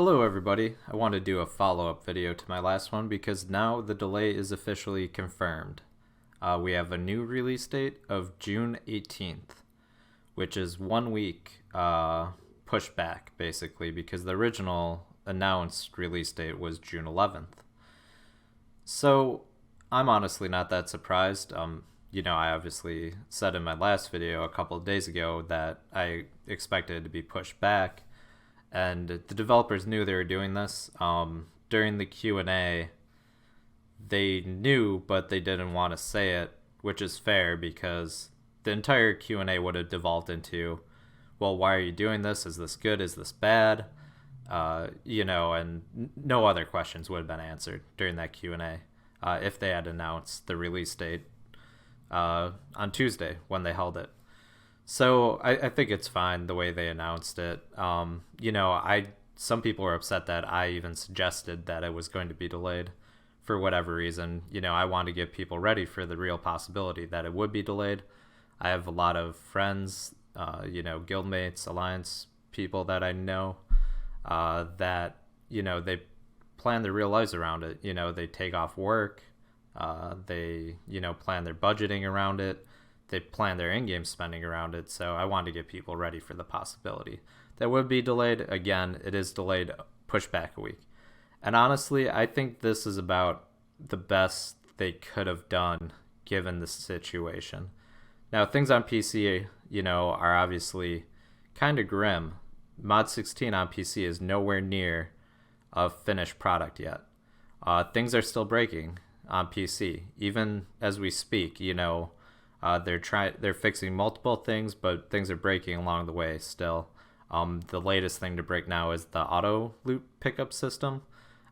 Hello, everybody. I want to do a follow-up video to my last one because now the delay is officially confirmed. We have a new release date of June 18th, which is 1 week pushed back, basically, because the original announced release date was June 11th. So I'm honestly not that surprised. I obviously said in my last video a couple of days ago that I expected it to be pushed back, and the developers knew they were doing this. During the Q&A, they knew, but they didn't want to say it, which is fair because the entire Q&A would have devolved into, well, why are you doing this? Is this good? Is this bad? And no other questions would have been answered during that Q&A if they had announced the release date on Tuesday when they held it. So I think it's fine the way they announced it. Some people were upset that I even suggested that it was going to be delayed for whatever reason. I want to get people ready for the real possibility that it would be delayed. I have a lot of friends, guildmates, alliance people that I know that, they plan their real lives around it. They take off work. They plan their budgeting around it. They plan their in-game spending around it. So I want to get people ready for the possibility that would be delayed. Again, it is delayed, pushed back a week. And honestly, I think this is about the best they could have done given the situation. Now, things on PC, are obviously kind of grim. Mod 16 on PC is nowhere near a finished product yet. Things are still breaking on PC, even as we speak. They're fixing multiple things, but things are breaking along the way still. The latest thing to break now is the auto loot pickup system.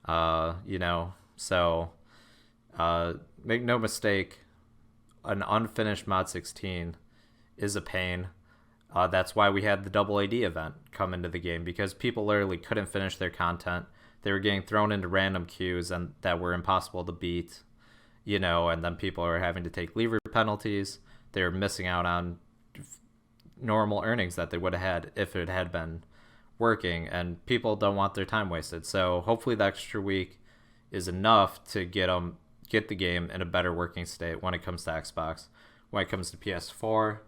So make no mistake, an unfinished Mod 16 is a pain. That's why we had the double AD event come into the game, because people literally couldn't finish their content. They were getting thrown into random queues and that were impossible to beat. And then people are having to take lever penalties. They're missing out on normal earnings that they would have had if it had been working, and people don't want their time wasted. So hopefully the extra week is enough to get the game in a better working state when it comes to Xbox. When it comes to PS4,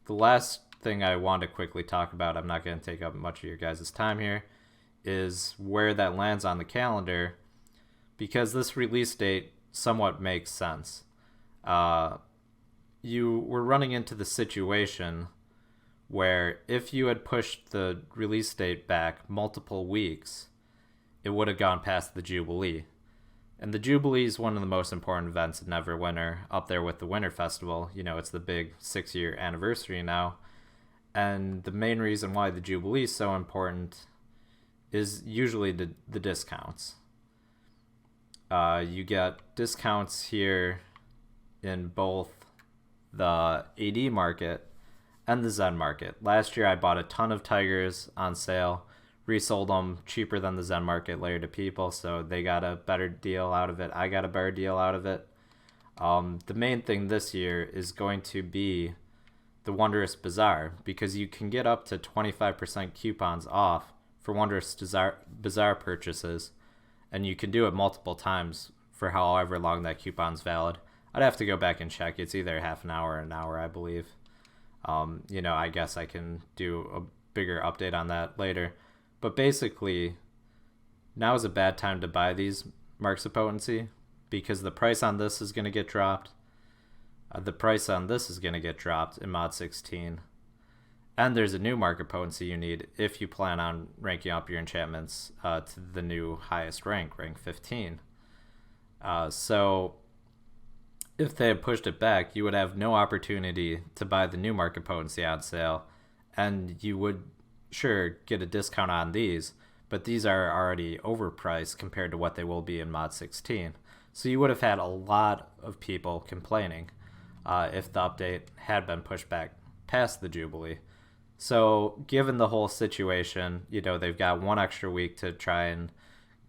the last thing I want to quickly talk about, I'm not going to take up much of your guys' time here, is where that lands on the calendar, because this release date somewhat makes sense. You were running into the situation where if you had pushed the release date back multiple weeks, it would have gone past the Jubilee. And the Jubilee is one of the most important events in Neverwinter, up there with the Winter Festival. It's the big 6-year anniversary now. And the main reason why the Jubilee is so important is usually the discounts. You get discounts here in both the AD market and the Zen market. Last year I bought a ton of Tigers on sale, resold them cheaper than the Zen market later to people, so they got a better deal out of it. I got a better deal out of it. The main thing this year is going to be the Wondrous Bazaar, because you can get up to 25% coupons off for Wondrous Bazaar purchases, and you can do it multiple times for however long that coupon's valid. I'd have to go back and check. It's either half an hour or an hour, I believe. I guess I can do a bigger update on that later. But basically, now is a bad time to buy these marks of potency, because the price on this is going to get dropped. The price on this is going to get dropped in Mod 16. And there's a new mark of potency you need if you plan on ranking up your enchantments to the new highest rank 15. So if they had pushed it back, you would have no opportunity to buy the new market potency on sale, and you would sure get a discount on these, but these are already overpriced compared to what they will be in Mod 16. So you would have had a lot of people complaining if the update had been pushed back past the Jubilee. So given the whole situation, they've got 1 extra week to try and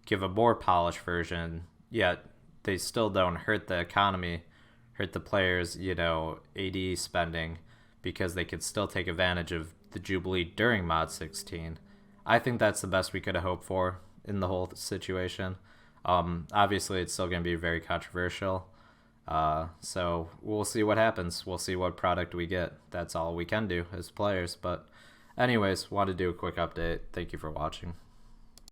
give a more polished version, yet they still don't hurt the economy, hurt the players, AD spending, because they could still take advantage of the Jubilee during Mod 16. I think that's the best we could have hoped for. in the whole situation. Obviously, it's still going to be very controversial. So we'll see what happens. We'll see what product we get. That's all we can do as players. But anyways, wanted to do a quick update. Thank you for watching.